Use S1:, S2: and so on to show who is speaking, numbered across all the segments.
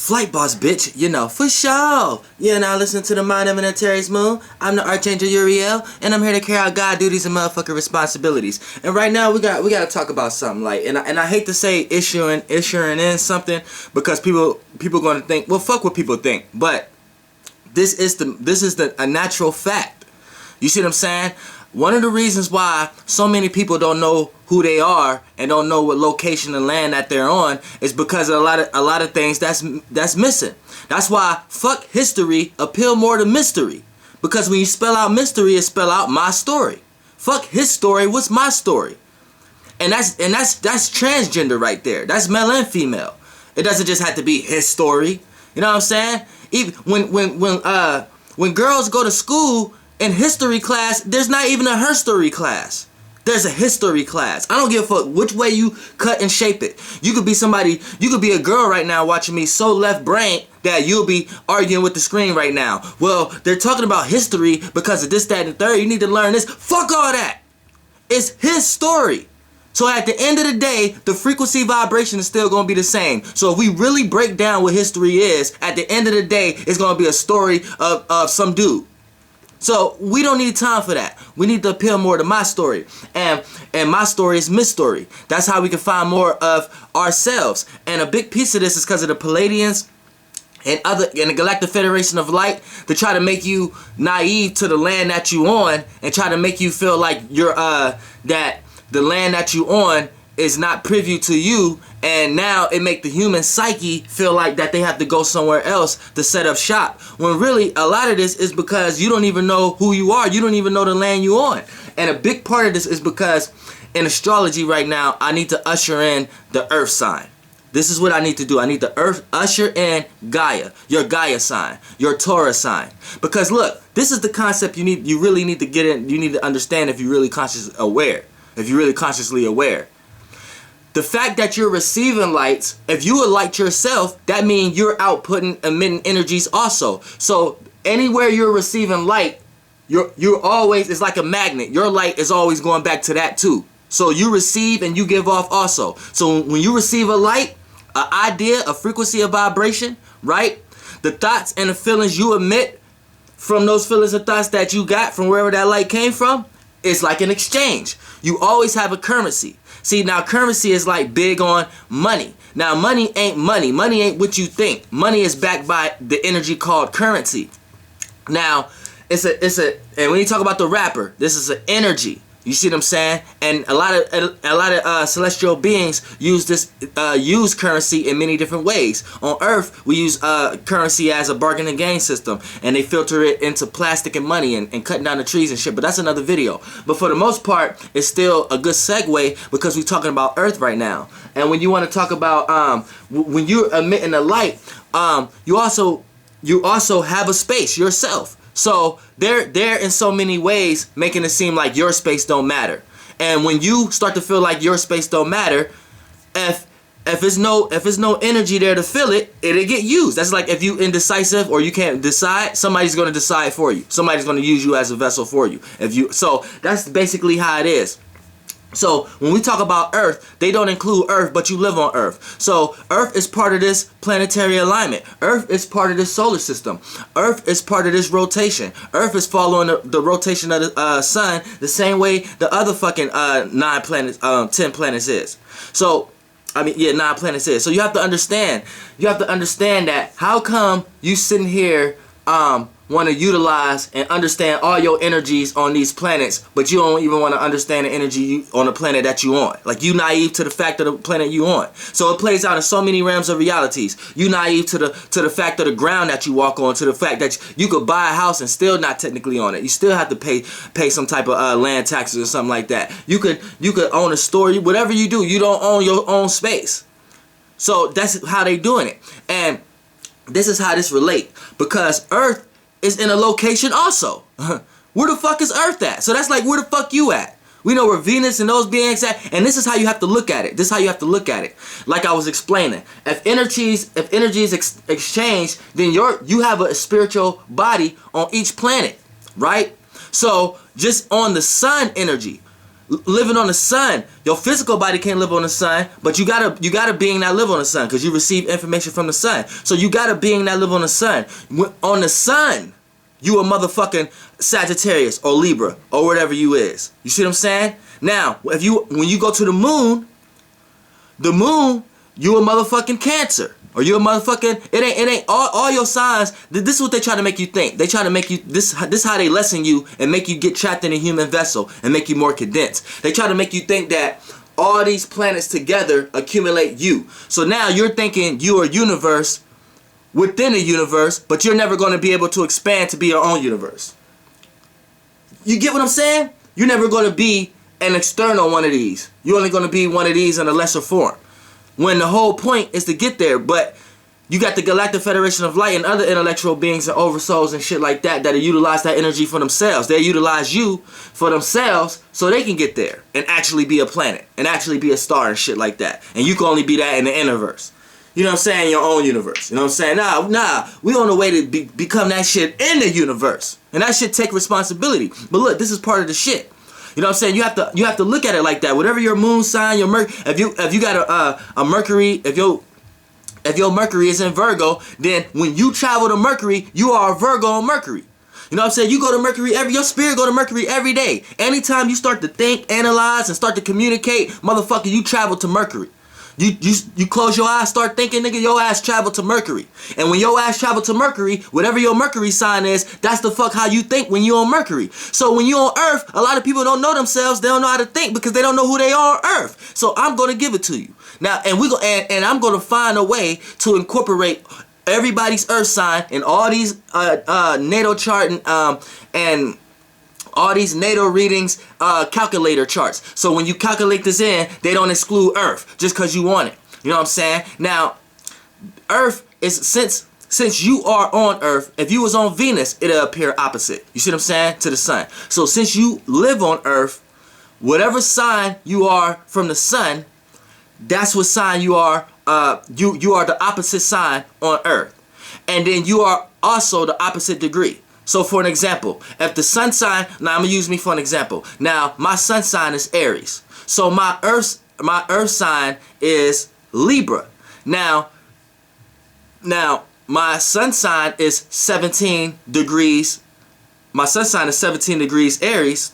S1: Flight boss, bitch, you know, for sure. You're now listening to the Mind of an Terry's Moon. I'm the Archangel Uriel, and I'm here to carry out God duties and motherfucking responsibilities. And right now, we got to talk about something like, and I hate to say issuing in something because people going to think, well, fuck what people think, but this is a natural fact. You see what I'm saying? One of the reasons why so many people don't know who they are and don't know what location and land that they're on is because of a lot of things that's missing. That's why fuck history, appeal more to mystery. Because when you spell out mystery, it spell out my story. Fuck his story, what's my story? And that's transgender right there. That's male and female. It doesn't just have to be his story. You know what I'm saying? Even when girls go to school in history class, there's not even a her story class. There's a history class. I don't give a fuck which way you cut and shape it. You could be somebody, you could be a girl right now watching me so left brain that you'll be arguing with the screen right now. Well, they're talking about history because of this, that, and the third. You need to learn this. Fuck all that. It's his story. So at the end of the day, the frequency vibration is still going to be the same. So if we really break down what history is, at the end of the day, it's going to be a story of some dude. So we don't need time for that. We need to appeal more to my story. And my story is Miss story. That's how we can find more of ourselves. And a big piece of this is because of the Palladians and the Galactic Federation of Light to try to make you naive to the land that you on and try to make you feel like you're that the land that you on is not privy to you, and now it make the human psyche feel like that they have to go somewhere else to set up shop, when really a lot of this is because you don't even know who you are. You don't even know the land you on. And a big part of this is because in astrology right now, I need to usher in the earth sign. This is what I need to do. I need to usher in Gaia, your Gaia sign, your Taurus sign. Because look, this is the concept you really need to get in. You need to understand if you're really consciously aware. The fact that you're receiving lights, if you would light yourself, that means you're outputting, emitting energies also. So anywhere you're receiving light, you're always, it's like a magnet. Your light is always going back to that too. So you receive and you give off also. So when you receive a light, an idea, a frequency of vibration, right? The thoughts and the feelings you emit from those feelings and thoughts that you got from wherever that light came from, it's like an exchange. You always have a currency. See, now currency is like big on money. Now money ain't money. Money ain't what you think. Money is backed by the energy called currency. Now, and when you talk about the rapper, this is an energy. You see what I'm saying? And a lot of celestial beings use currency in many different ways. On Earth, we use currency as a bargain and gain system, and they filter it into plastic and money and cutting down the trees and shit. But that's another video. But for the most part, it's still a good segue because we're talking about Earth right now. And when you want to talk about when you're emitting a light, you also have a space yourself. So they're in so many ways making it seem like your space don't matter. And when you start to feel like your space don't matter, if there's no energy there to fill it, it'll get used. That's like if you indecisive or you can't decide, somebody's going to decide for you. Somebody's going to use you as a vessel for you. So that's basically how it is. So when we talk about Earth, they don't include Earth, but you live on Earth. So Earth is part of this planetary alignment. Earth is part of this solar system. Earth is part of this rotation. Earth is following the rotation of the sun the same way the other fucking 10 planets is. So, 9 planets is. So you have to understand. You have to understand that how come you sitting here want to utilize and understand all your energies on these planets, but you don't even want to understand the energy on the planet that you on. Like, you naive to the fact of the planet you on. So it plays out in so many realms of realities. You naive to the fact of the ground that you walk on, to the fact that you could buy a house and still not technically on it. You still have to pay some type of land taxes or something like that. You could own a store. Whatever you do, you don't own your own space. So that's how they doing it. And this is how this relate, because Earth is in a location also. Where the fuck is Earth at? So that's like, where the fuck you at? We know where Venus and those beings at, and this is how you have to look at it. This is how you have to look at it. Like I was explaining, if energy is exchanged, then you have a spiritual body on each planet, right? So just on the sun energy, living on the sun. Your physical body can't live on the sun, but you got a being that live on the sun because you receive information from the sun. So you got a being that live on the sun. On the sun, you a motherfucking Sagittarius or Libra or whatever you is. You see what I'm saying? Now, when you go to the moon, you a motherfucking Cancer. Or you a motherfucking, it ain't all your signs. This is what they try to make you think. They try to make you, this how they lessen you and make you get trapped in a human vessel and make you more condensed. They try to make you think that all these planets together accumulate you. So now you're thinking you're a universe within a universe, but you're never going to be able to expand to be your own universe. You get what I'm saying? You're never going to be an external one of these. You're only going to be one of these in a lesser form. When the whole point is to get there, but you got the Galactic Federation of Light and other intellectual beings and oversouls and shit like that utilize that energy for themselves. They utilize you for themselves so they can get there and actually be a planet and actually be a star and shit like that. And you can only be that in the universe. You know what I'm saying? Your own universe. You know what I'm saying? Nah. We on the way to become that shit in the universe. And that shit take responsibility. But look, this is part of the shit. You know what I'm saying? You have to look at it like that. Whatever your moon sign, your if you got a Mercury, if your Mercury is in Virgo, then when you travel to Mercury, you are a Virgo on Mercury. You know what I'm saying? You go to Mercury your spirit go to Mercury every day. Anytime you start to think, analyze, and start to communicate, motherfucker, you travel to Mercury. You close your eyes, start thinking, nigga, your ass travel to Mercury. And when your ass travel to Mercury, whatever your Mercury sign is, that's the fuck how you think when you on Mercury. So when you on Earth, a lot of people don't know themselves, they don't know how to think because they don't know who they are on Earth. So I'm gonna give it to you. Now, and I'm gonna find a way to incorporate everybody's Earth sign in all these natal chart and all these natal readings, calculator charts. So when you calculate this in, they don't exclude Earth just because you want it. You know what I'm saying? Now, Earth is, since you are on Earth, if you was on Venus, it'll appear opposite. You see what I'm saying? To the sun. So since you live on Earth, whatever sign you are from the sun, that's what sign you are. You are the opposite sign on Earth. And then you are also the opposite degree. So for an example, if the sun sign, now I'm gonna use me for an example. Now my sun sign is Aries. So my earth sign is Libra. Now my sun sign is 17 degrees. My sun sign is 17 degrees Aries.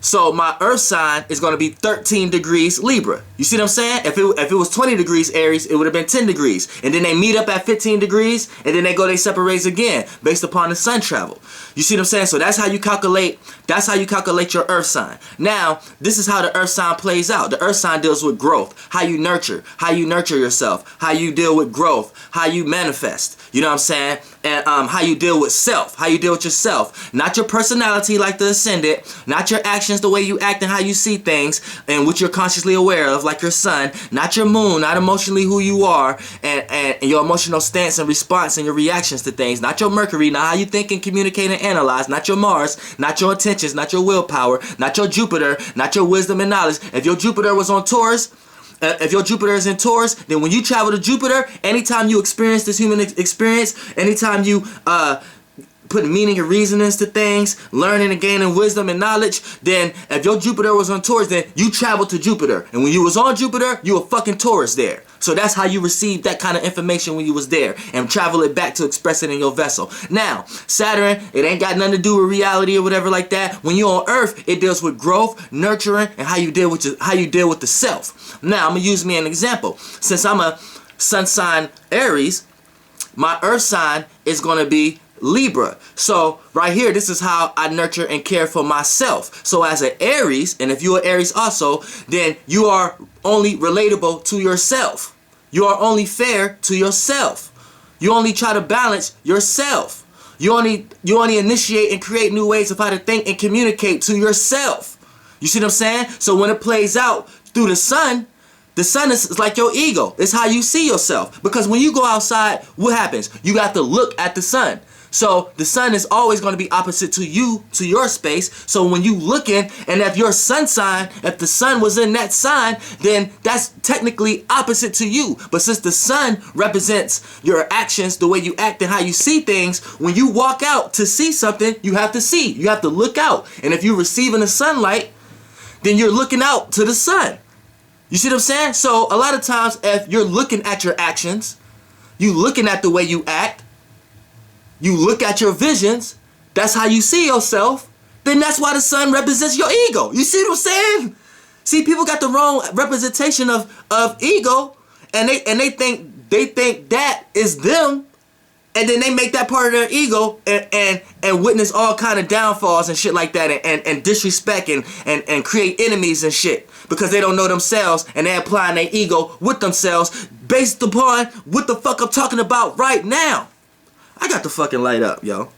S1: So my earth sign is going to be 13 degrees Libra. You see what I'm saying? If it was 20 degrees Aries, it would have been 10 degrees. And then they meet up at 15 degrees, and then they separate again based upon the sun travel. You see what I'm saying? So that's how you calculate your earth sign. Now, this is how the earth sign plays out. The earth sign deals with growth, how you nurture yourself, how you deal with growth, how you manifest. You know what I'm saying? And how you deal with self, how you deal with yourself. Not your personality like the ascendant, not your actions, the way you act and how you see things and what you're consciously aware of like your sun, not your moon, not emotionally who you are and your emotional stance and response and your reactions to things, not your Mercury, not how you think and communicate and analyze, not your Mars, not your intentions, not your willpower, not your Jupiter, not your wisdom and knowledge. If your Jupiter was on Taurus, if your Jupiter is in Taurus, then when you travel to Jupiter, anytime you experience this human experience, anytime you put meaning and reasonings to things, learning and gaining wisdom and knowledge, then if your Jupiter was on Taurus, then you travel to Jupiter. And when you was on Jupiter, you were fucking Taurus there. So that's how you receive that kind of information when you was there and travel it back to express it in your vessel. Now, Saturn, it ain't got nothing to do with reality or whatever like that. When you're on Earth, it deals with growth, nurturing, and how you deal with the self. Now, I'm gonna use me an example. Since I'm a sun sign Aries, my Earth sign is gonna be Libra. So right here, this is how I nurture and care for myself. So as an Aries, and if you're an Aries also, then you are only relatable to yourself. You are only fair to yourself. You only try to balance yourself. You only initiate and create new ways of how to think and communicate to yourself. You see what I'm saying? So when it plays out through the sun is like your ego. It's how you see yourself. Because when you go outside, what happens? You got to look at the sun. So the sun is always going to be opposite to you, to your space. So when you looking, and if your sun sign, if the sun was in that sign, then that's technically opposite to you. But since the sun represents your actions, the way you act and how you see things, when you walk out to see something, you have to see. You have to look out. And if you're receiving the sunlight, then you're looking out to the sun. You see what I'm saying? So a lot of times if you're looking at your actions, you looking at the way you act, you look at your visions, that's how you see yourself, then that's why the sun represents your ego. You see what I'm saying? See, people got the wrong representation of ego, and they think that is them, and then they make that part of their ego and witness all kind of downfalls and shit like that, and disrespect and create enemies and shit because they don't know themselves, and they're applying their ego with themselves based upon what the fuck I'm talking about right now. I got the fucking light up, yo.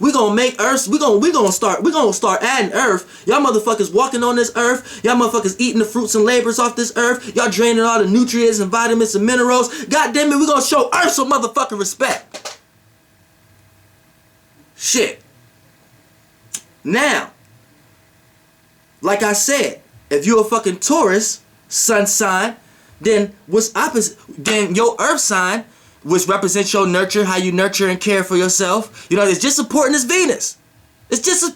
S1: We gonna make Earth. We gonna start adding Earth. Y'all motherfuckers walking on this Earth. Y'all motherfuckers eating the fruits and labors off this Earth. Y'all draining all the nutrients and vitamins and minerals. God damn it, we gonna show Earth some motherfucking respect. Shit. Now, like I said, if you're a fucking Taurus sun sign, then what's opposite? Then your Earth sign, which represents your nurture, how you nurture and care for yourself. You know, it's just important as Venus. It's just as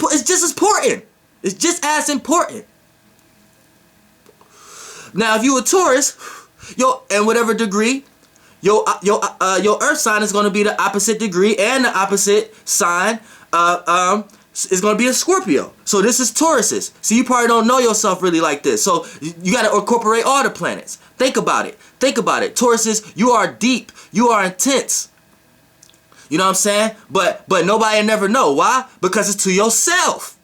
S1: important. It's just as important. Now, if you a Taurus, in whatever degree, your Earth sign is going to be the opposite degree, and the opposite sign is going to be a Scorpio. So this is Tauruses. So you probably don't know yourself really like this. So you got to incorporate all the planets. Think about it. Think about it. Tauruses, you are deep. You are intense. You know what I'm saying? But nobody will never know. Why? Because it's to yourself.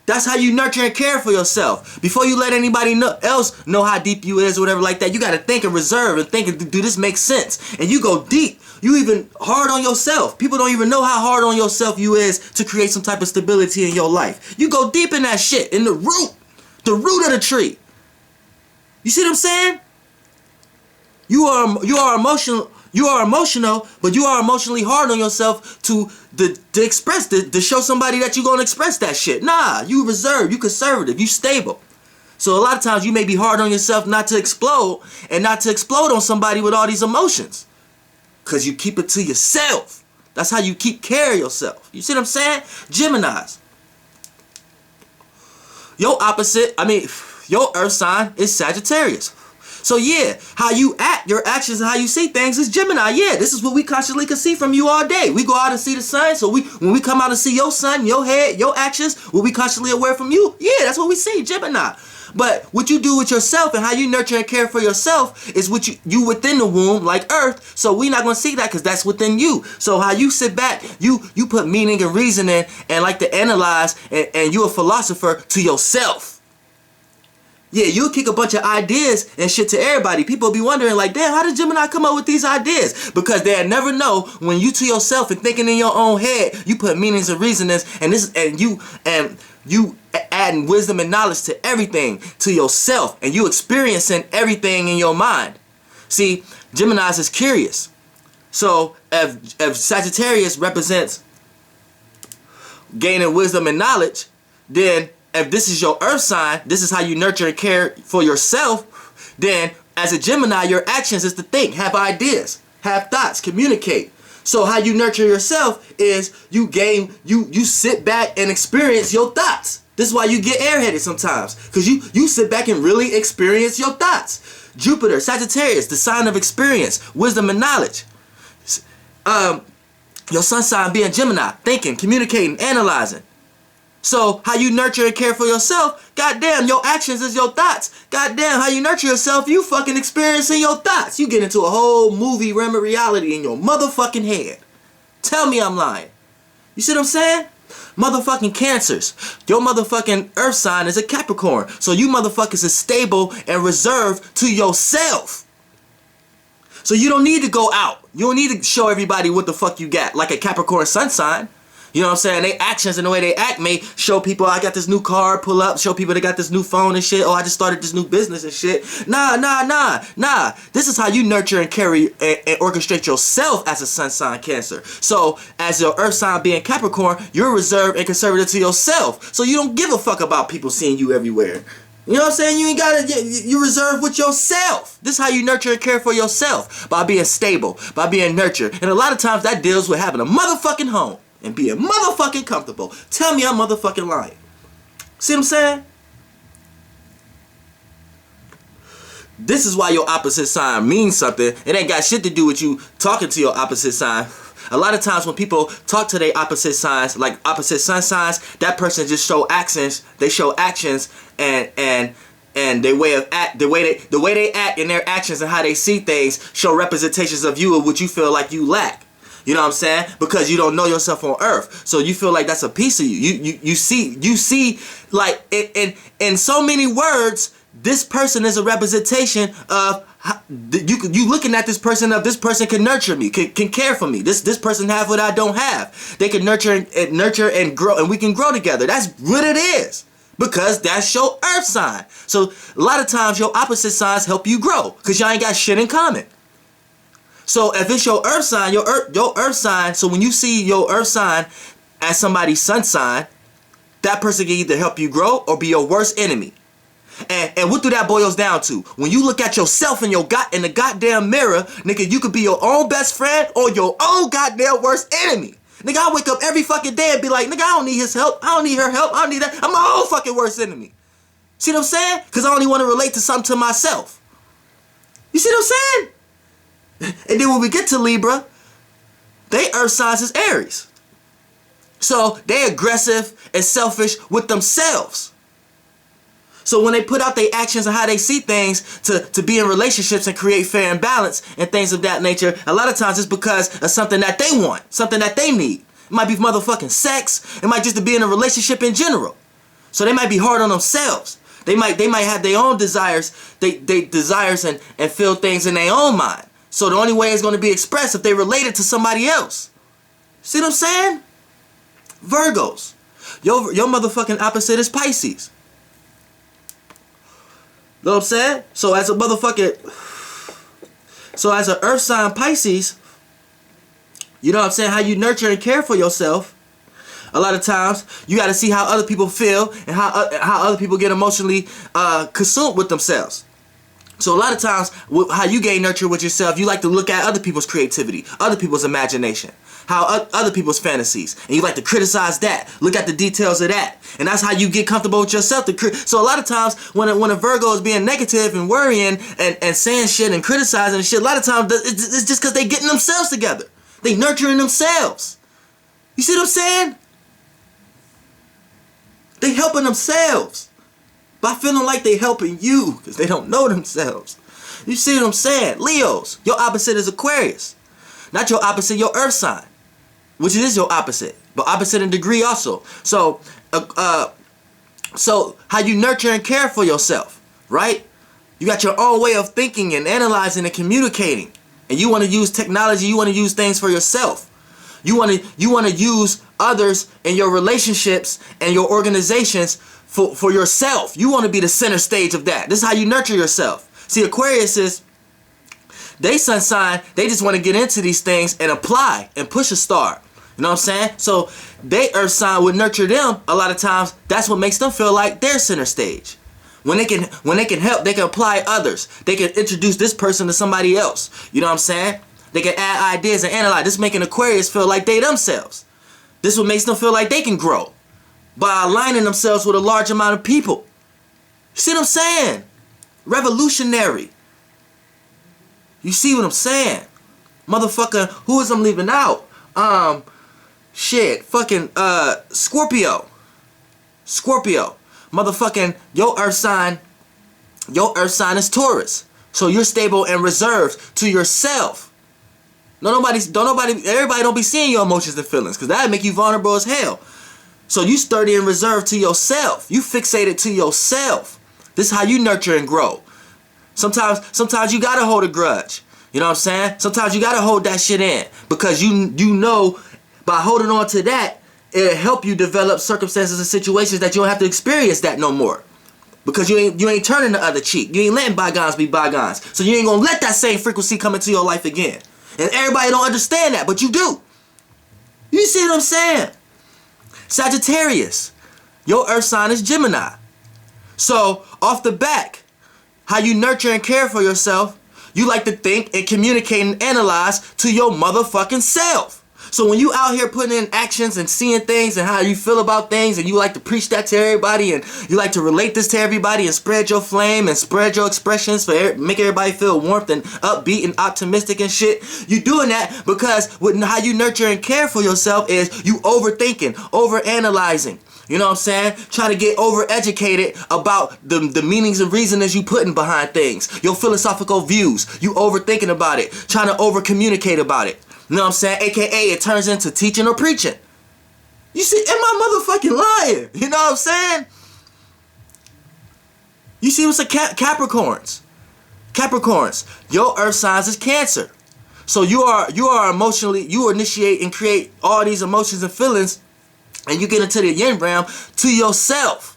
S1: That's how you nurture and care for yourself. Before you let anybody else know how deep you is or whatever like that, you got to think and reserve and think, do this make sense? And you go deep. You even hard on yourself. People don't even know how hard on yourself you is to create some type of stability in your life. You go deep in that shit, in the root of the tree. You see what I'm saying? You are emotional, but you are emotionally hard on yourself to express, to show somebody that you're going to express that shit. Nah, you reserved, you conservative, you stable. So a lot of times you may be hard on yourself not to explode, and not to explode on somebody with all these emotions. Because you keep it to yourself. That's how you keep care of yourself. You see what I'm saying? Geminis. Your Earth sign is Sagittarius. So yeah, how you act, your actions, and how you see things is Gemini. Yeah, this is what we constantly can see from you all day. We go out and see the sun, so when we come out and see your sun, your head, your actions, what we constantly aware from you, yeah, that's what we see, Gemini. But what you do with yourself and how you nurture and care for yourself is what you within the womb, like Earth. So we're not going to see that because that's within you. So how you sit back, you put meaning and reasoning and like to analyze, and you're a philosopher to yourself. Yeah, you'll kick a bunch of ideas and shit to everybody. People be wondering like, damn, how did Gemini come up with these ideas? Because they'll never know when you to yourself and thinking in your own head, you put meanings and reasonings, and you adding wisdom and knowledge to everything, to yourself, and you experiencing everything in your mind. See, Geminis is curious. So if Sagittarius represents gaining wisdom and knowledge, then if this is your Earth sign, this is how you nurture and care for yourself, then as a Gemini, your actions is to think, have ideas, have thoughts, communicate. So how you nurture yourself is you sit back and experience your thoughts. This is why you get airheaded sometimes, because you sit back and really experience your thoughts. Jupiter, Sagittarius, the sign of experience, wisdom and knowledge. Your sun sign being Gemini, thinking, communicating, analyzing. So how you nurture and care for yourself, goddamn, your actions is your thoughts. Goddamn, how you nurture yourself, you fucking experiencing your thoughts. You get into a whole movie realm of reality in your motherfucking head. Tell me I'm lying. You see what I'm saying? Motherfucking Cancers. Your motherfucking Earth sign is a Capricorn. So you motherfuckers is stable and reserved to yourself. So you don't need to go out. You don't need to show everybody what the fuck you got like a Capricorn sun sign. You know what I'm saying? They actions and the way they act may show people, I got this new car, pull up, show people they got this new phone and shit. Oh, I just started this new business and shit. Nah. This is how you nurture and carry and orchestrate yourself as a sun sign Cancer. So as your Earth sign being Capricorn, you're reserved and conservative to yourself. So you don't give a fuck about people seeing you everywhere. You know what I'm saying? You ain't gotta, you reserve with yourself. This is how you nurture and care for yourself. By being stable, by being nurtured. And a lot of times that deals with having a motherfucking home. And being motherfucking comfortable. Tell me I'm motherfucking lying. See what I'm saying? This is why your opposite sign means something. It ain't got shit to do with you talking to your opposite sign. A lot of times when people talk to their opposite signs, like opposite sun signs, that person just show actions. They show actions and their way of act, the way they act in their actions and how they see things show representations of you, of what you feel like you lack. You know what I'm saying? Because you don't know yourself on earth. So you feel like that's a piece of you. You see like in so many words, this person is a representation of how, you looking at this person can nurture me, can care for me. This person have what I don't have. They can nurture and grow, and we can grow together. That's what it is. Because that's your earth sign. So a lot of times your opposite signs help you grow because y'all ain't got shit in common. So if it's your earth sign, your earth sign, so when you see your earth sign as somebody's sun sign, that person can either help you grow or be your worst enemy. And what do that boils down to? When you look at yourself in the goddamn mirror, nigga, you could be your own best friend or your own goddamn worst enemy. Nigga, I wake up every fucking day and be like, nigga, I don't need his help. I don't need her help. I don't need that. I'm my own fucking worst enemy. See what I'm saying? Because I only want to relate to something to myself. You see what I'm saying? And then when we get to Libra, they earth signs is Aries. So they aggressive and selfish with themselves. So when they put out their actions and how they see things to be in relationships and create fair and balance and things of that nature, a lot of times it's because of something that they want, something that they need. It might be motherfucking sex. It might just be in a relationship in general. So they might be hard on themselves. They might have their own desires. They desires and feel things in their own mind. So the only way it's going to be expressed if they relate it to somebody else. See what I'm saying? Virgos. Your motherfucking opposite is Pisces. Know what I'm saying? So as an earth sign Pisces, you know what I'm saying, how you nurture and care for yourself, a lot of times you got to see how other people feel and how other people get emotionally consumed with themselves. So a lot of times how you gain nurture with yourself, you like to look at other people's creativity, other people's imagination, how other people's fantasies, and you like to criticize that, look at the details of that, and that's how you get comfortable with yourself. So a lot of times when a Virgo is being negative and worrying and saying shit and criticizing and shit, a lot of times it's just because they getting themselves together. They nurturing themselves. You see what I'm saying? They helping themselves by feeling like they helping you because they don't know themselves. You see what I'm saying? Leos, your opposite is Aquarius. Not your opposite, your earth sign, which is your opposite, but opposite in degree also. So how you nurture and care for yourself, right? You got your own way of thinking and analyzing and communicating, and you want to use technology. You want to use things for yourself. You want to use others in your relationships and your organizations for yourself. You want to be the center stage of that. This is how you nurture yourself. See, Aquarius is, they sun sign, they just want to get into these things and apply and push a star. You know what I'm saying? So they earth sign would nurture them a lot of times. That's what makes them feel like they're center stage. When they can help, they can apply others. They can introduce this person to somebody else. You know what I'm saying? They can add ideas and analyze. This making Aquarius feel like they themselves. This is what makes them feel like they can grow by aligning themselves with a large amount of people. See what I'm saying? Revolutionary. You see what I'm saying? Motherfucker, who is I'm leaving out? Scorpio. Scorpio. Motherfucking, your earth sign is Taurus. So you're stable and reserved to yourself. Everybody don't be seeing your emotions and feelings, because that'd make you vulnerable as hell. So you sturdy and reserved to yourself. You fixated to yourself. This is how you nurture and grow. Sometimes you gotta hold a grudge. You know what I'm saying? Sometimes you gotta hold that shit in, because you know by holding on to that, it'll help you develop circumstances and situations that you don't have to experience that no more. Because you ain't turning the other cheek. You ain't letting bygones be bygones. So you ain't gonna let that same frequency come into your life again. And everybody don't understand that, but you do. You see what I'm saying? Sagittarius, your earth sign is Gemini. So off the back, how you nurture and care for yourself, you like to think and communicate and analyze to your motherfucking self. So when you out here putting in actions and seeing things and how you feel about things, and you like to preach that to everybody, and you like to relate this to everybody and spread your flame and spread your expressions for make everybody feel warmth and upbeat and optimistic and shit, you doing that because with how you nurture and care for yourself is you overthinking, overanalyzing. You know what I'm saying? Trying to get overeducated about the meanings and reasonings you putting behind things. Your philosophical views. You overthinking about it. Trying to over-communicate about it. You know what I'm saying? AKA it turns into teaching or preaching. You see, am I motherfucking lying? You know what I'm saying? You see what's a Capricorns. Capricorns. Your earth signs is Cancer. So you are emotionally, you initiate and create all these emotions and feelings, and you get into the yin realm to yourself.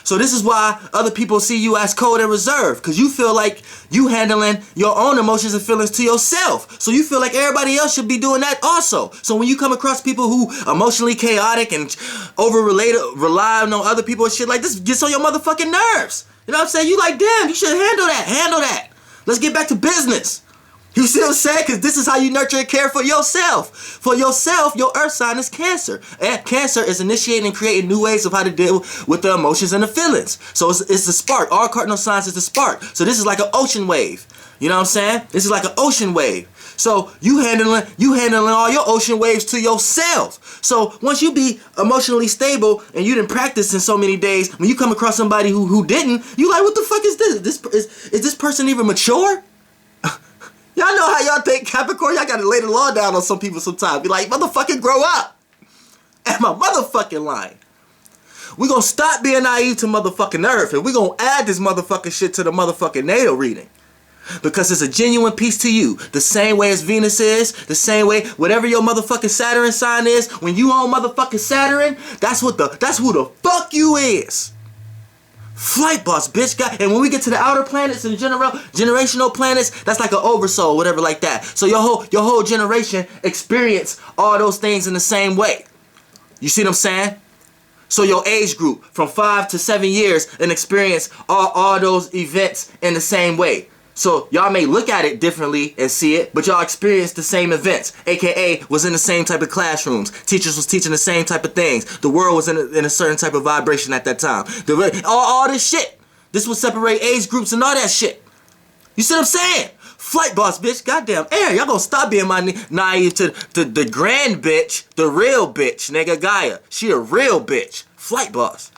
S1: So this is why other people see you as cold and reserved, because you feel like you handling your own emotions and feelings to yourself. So you feel like everybody else should be doing that also. So when you come across people who emotionally chaotic and relying on other people and shit like this, gets on your motherfucking nerves. You know what I'm saying? You like, damn, you should handle that. Handle that. Let's get back to business. You see what I'm saying? Because this is how you nurture and care for yourself. For yourself, your earth sign is Cancer. And Cancer is initiating and creating new ways of how to deal with the emotions and the feelings. So it's the spark. All cardinal signs is the spark. So this is like an ocean wave. You know what I'm saying? This is like an ocean wave. So you handling all your ocean waves to yourself. So once you be emotionally stable and you didn't practice in so many days, when you come across somebody who didn't, you like, what the fuck is this? Is this person even mature? Y'all know how y'all think, Capricorn. Y'all gotta lay the law down on some people sometimes. Be like, motherfucking grow up. Am I motherfucking lying? We gonna stop being naive to motherfucking Earth, and we gonna add this motherfucking shit to the motherfucking natal reading. Because it's a genuine piece to you. The same way as Venus is, the same way, whatever your motherfucking Saturn sign is, when you own motherfucking Saturn, that's who the fuck you is. Flight boss, bitch. And when we get to the outer planets and generational planets, that's like an oversoul, whatever like that. So your whole generation experience all those things in the same way. You see what I'm saying? So your age group from 5 to 7 years and experience all those events in the same way. So y'all may look at it differently and see it, but y'all experienced the same events. AKA was in the same type of classrooms. Teachers was teaching the same type of things. The world was in a certain type of vibration at that time. All this shit. This would separate age groups and all that shit. You see what I'm saying? Flight boss, bitch. Goddamn air. Y'all gonna stop being naive to the grand bitch, the real bitch, nigga, Gaia. She a real bitch. Flight boss.